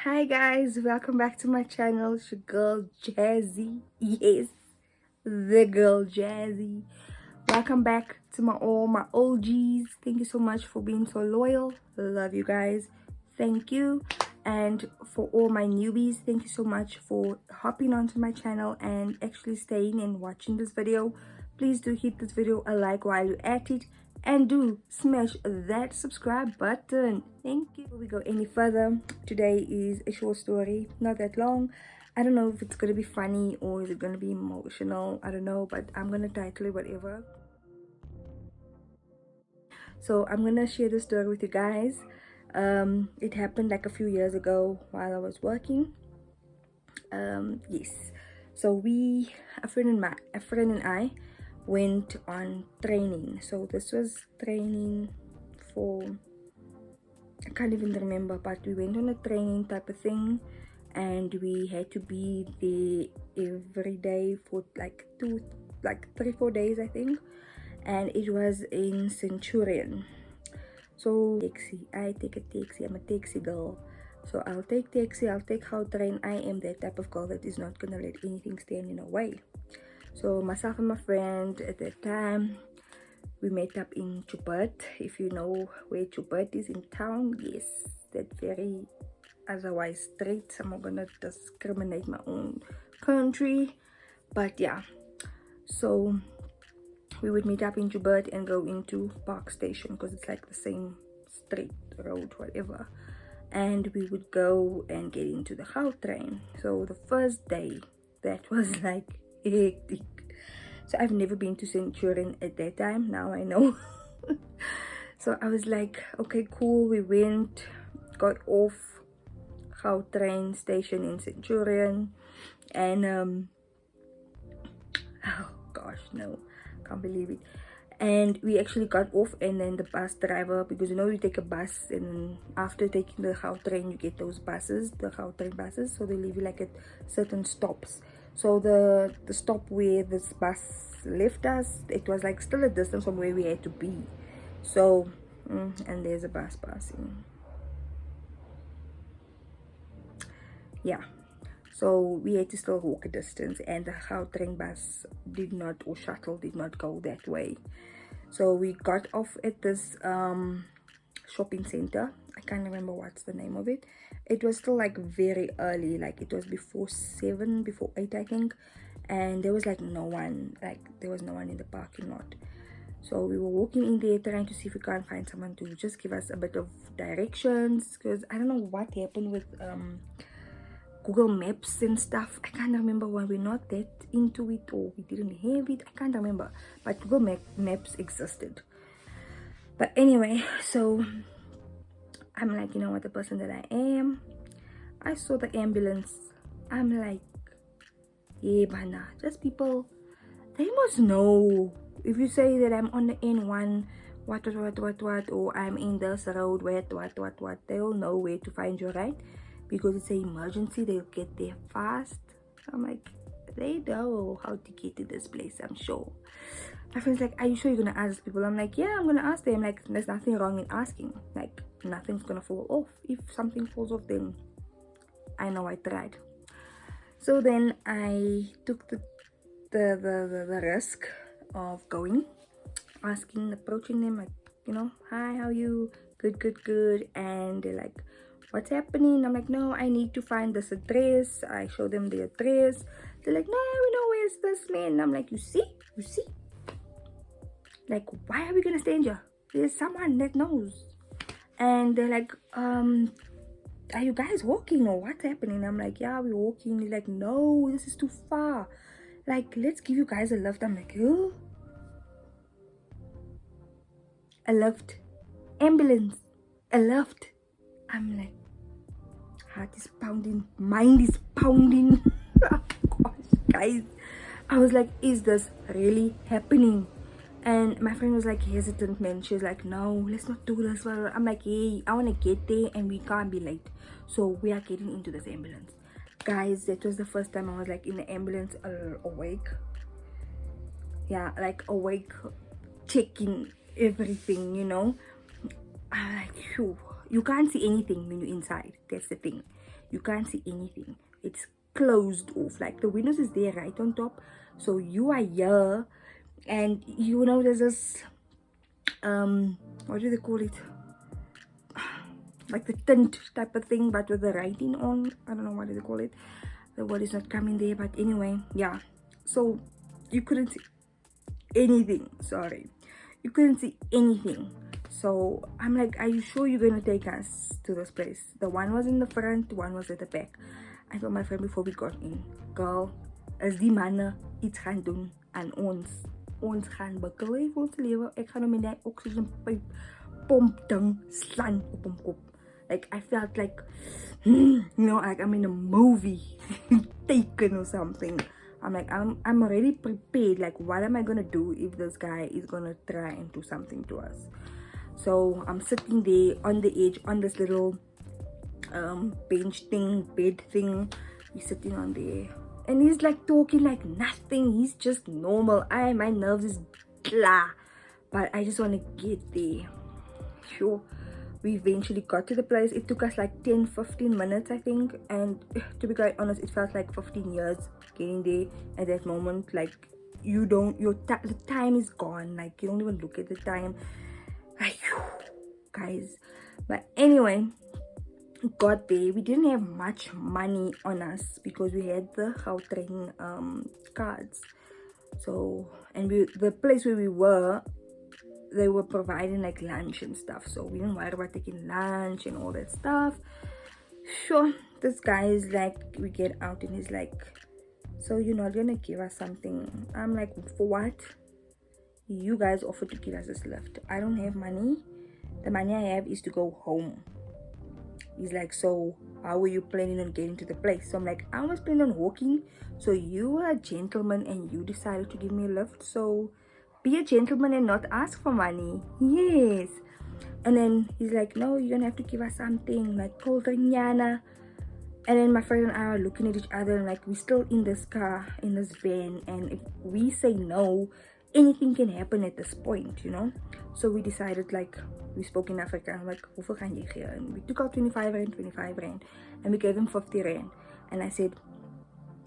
Hi guys, welcome back to my channel. It's your girl Jazzy. Yes, the girl Jazzy. Welcome back to all my OGs. Thank you so much for being so loyal. Love you guys. Thank you. And for all my newbies, thank you so much for hopping onto my channel and actually staying and watching this video. Please do hit this video a like while you're at it, and do smash that subscribe button. Thank you. Before we go any further, today is a short story, not that long. I don't know if it's gonna be funny or is it gonna be emotional. I don't know, but I'm gonna title it whatever. So I'm gonna share the story with you guys. It happened like a few years ago while I was working. Yes, so a friend and I went on training. So this was training for, I can't even remember, but we went on a training type of thing, and we had to be there every day for like 3-4 days, I think. And it was in Centurion. So taxi, I take a taxi. I'm a taxi girl, so I'll take taxi, I'll take Gautrain. I am that type of girl that is not gonna let anything stand in the way. So myself and my friend at that time, we met up in Joburg. If you know where Joburg is in town, yes, that very otherwise street. I'm not gonna discriminate my own country, but yeah. So we would meet up in Joburg and go into Park Station because it's like the same street, road, whatever. And we would go and get into the Gautrain. So the first day, that was like hectic. So I've never been to Centurion at that time. Now I know. So I was like, okay, cool. We went, got off Gautrain station in Centurion, and oh gosh, no, can't believe it. And we actually got off, and then the bus driver, because you know you take a bus and after taking the Gautrain you get those buses, the Gautrain buses, so they leave you like at certain stops. So the stop where this bus left us, it was like still a distance from where we had to be. So and there's a bus passing, yeah. So we had to still walk a distance, and the Gautrain bus did not, or shuttle did not go that way. So we got off at this shopping center. I can't remember what's the name of it. It was still like very early, like it was before 7, before 8, I think. And there was like no one, there was no one in the parking lot. So we were walking in there trying to see if we can't find someone to just give us a bit of directions, because I don't know what happened with Google Maps and stuff. I can't remember why we're not that into it, or we didn't have it. I can't remember, but Google Maps existed. But anyway, so I'm like, you know what, the person that I am, I saw the ambulance. I'm like, yeah, bana, just people, they must know. If you say that I'm on the N1, what, or I'm in this road, what, they'll know where to find you, right? Because it's an emergency, they'll get there fast. I'm like, they know how to get to this place, I'm sure. My friend's like, are you sure you're gonna ask people? I'm like, yeah, I'm gonna ask them. Like, there's nothing wrong in asking. Like, nothing's gonna fall off. If something falls off, then I know I tried. So then I took the risk of going, asking, approaching them, like, you know, hi, how are you? Good. And they're like, what's happening? I'm like, no, I need to find this address. I show them the address. They're like, no, we know where's this man. I'm like, you see, like, why are we gonna stay here? There's someone that knows. And they're like, are you guys walking or what's happening? I'm like, yeah, we're walking. They're like, no, this is too far, like, let's give you guys a lift. I'm like, oh, a lift, ambulance, a lift. I'm like, heart is pounding, mind is pounding. Oh gosh, guys, I was like, is this really happening? And my friend was like hesitant, man. She was like, no, let's not do this. I'm like, hey, I want to get there and we can't be late, so we are getting into this ambulance. Guys, that was the first time I was like in the ambulance, awake. Yeah, like awake, checking everything, you know. I'm like, phew, you can't see anything when you're inside. That's the thing, you can't see anything. It's closed off, like the windows is there right on top, so you are here. And you know, there's this what do they call it, like the tint type of thing, but with the writing on. I don't know what do they call it, the word is not coming there, but anyway, yeah. So you couldn't see anything, sorry, you couldn't see anything. So I'm like, are you sure you're gonna take us to this place? The one was in the front, one was at the back. I told my friend before we got in, girl, as die manne iets gaan doen aan ons gaan bukkel vir ons lewe. Ek gaan hom in die oxygen pipe pomp ding slaan op hom kop. Like I felt like you know, like I'm in a movie taken or something. I'm like, I'm already prepared. Like, what am I gonna do if this guy is gonna try and do something to us? So I'm sitting there on the edge, on this little bench thing, bed thing. He's sitting on there, and he's like talking like nothing. He's just normal. My nerves is blah, but I just want to get there. Sure. We eventually got to the place. It took us like 10-15 minutes, I think, and to be quite honest, it felt like 15 years getting there. At that moment, like, you don't, the time is gone, like you don't even look at the time, like, guys. But anyway, got there. We didn't have much money on us because we had the Gautrain cards. So, and the place where we were, they were providing like lunch and stuff, so we didn't worry about taking lunch and all that stuff. Sure, this guy is like, we get out and he's like, so you're not gonna give us something? I'm like, for what? You guys offered to give us this lift. I don't have money. The money I have is to go home. He's like, so how were you planning on getting to the place? So I'm like, I was planning on walking. So you were a gentleman and you decided to give me a lift, so be a gentleman and not ask for money. Yes. And then he's like, no, you're gonna have to give us something, like cold drink, Yana. And then my friend and I are looking at each other and like, we're still in this car, in this van, and if we say no, anything can happen at this point, you know. So we decided, like, we spoke in Afrikaans, like, hoeveel gaan jy gee? And we took out 25 rand, and we gave him 50 rand. And I said,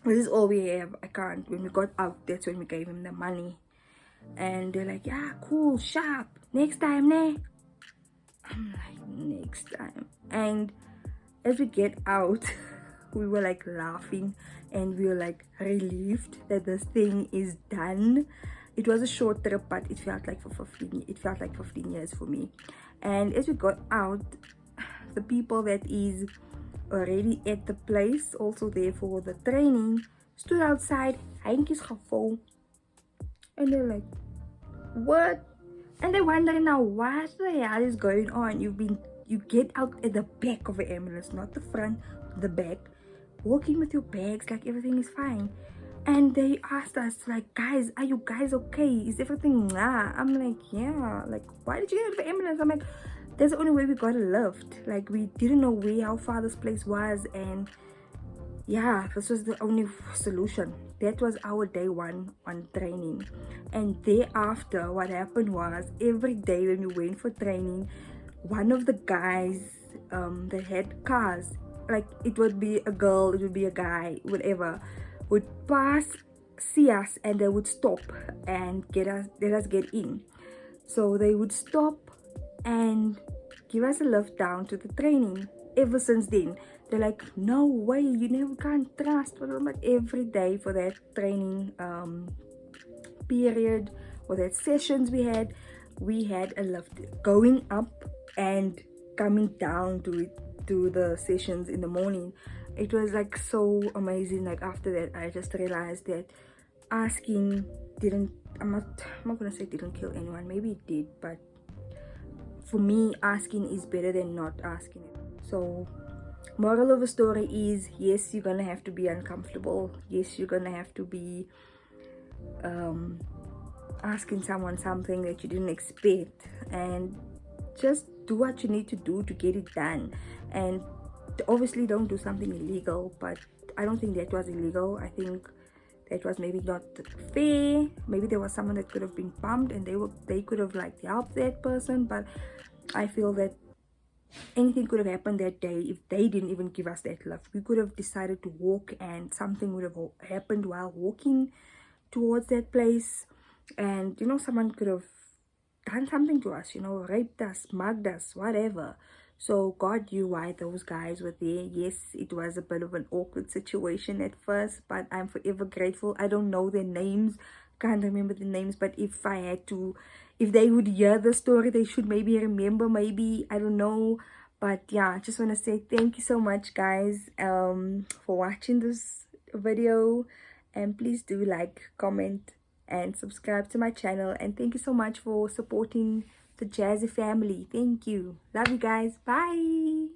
this is all we have, I can't. When we got out, that's when we gave him the money. And they're like, yeah, cool, sharp, next time, ne? I'm like, next time. And as we get out, we were like laughing and we were like relieved that this thing is done. It was a short trip, but it felt like 15 years for me. And as we got out, the people that is already at the place, also there for the training, stood outside, handjies gevul. And they're like, what? And they're wondering now, what the hell is going on? You get out at the back of the ambulance, not the front, the back, walking with your bags like everything is fine. And they asked us, like, guys, are you guys okay? Is everything nah? I'm like, yeah. Like, why did you get out of the ambulance? I'm like, that's the only way we got a lift. Like, we didn't know how far this place was, and yeah, this was the only solution. That was our day one on training. And thereafter, what happened was, every day when we went for training, one of the guys that had cars, like, it would be a girl, it would be a guy, whatever, would pass, see us, and they would stop and let us get in. So they would stop and give us a lift down to the training. Ever since then, they're like, no way, you never can't trust. But I'm like, every day for that training period, or that sessions we had a lift going up and coming down to the sessions in the morning. It was like so amazing. Like, after that, I just realized that asking didn't, I'm not gonna say it didn't kill anyone, maybe it did, but for me, asking is better than not asking it. So moral of the story is, yes, you're gonna have to be uncomfortable. Yes, you're gonna have to be asking someone something that you didn't expect, and just do what you need to do to get it done. And obviously don't do something illegal, but I don't think that was illegal. I think that was maybe not fair. Maybe there was someone that could have been bumped and they could have like helped that person, but I feel that anything could have happened that day if they didn't even give us that lift. We could have decided to walk and something would have happened while walking towards that place, and you know, someone could have done something to us, you know, raped us, mugged us, whatever. So God knew why those guys were there. Yes, it was a bit of an awkward situation at first, but I'm forever grateful. I don't know their names, can't remember the names, but if I had to, if they would hear the story, they should maybe remember, maybe, I don't know. But yeah, I just want to say thank you so much, guys, for watching this video, and please do like, comment, and subscribe to my channel. And thank you so much for supporting the Jazzy family. Thank you. Love you guys. Bye.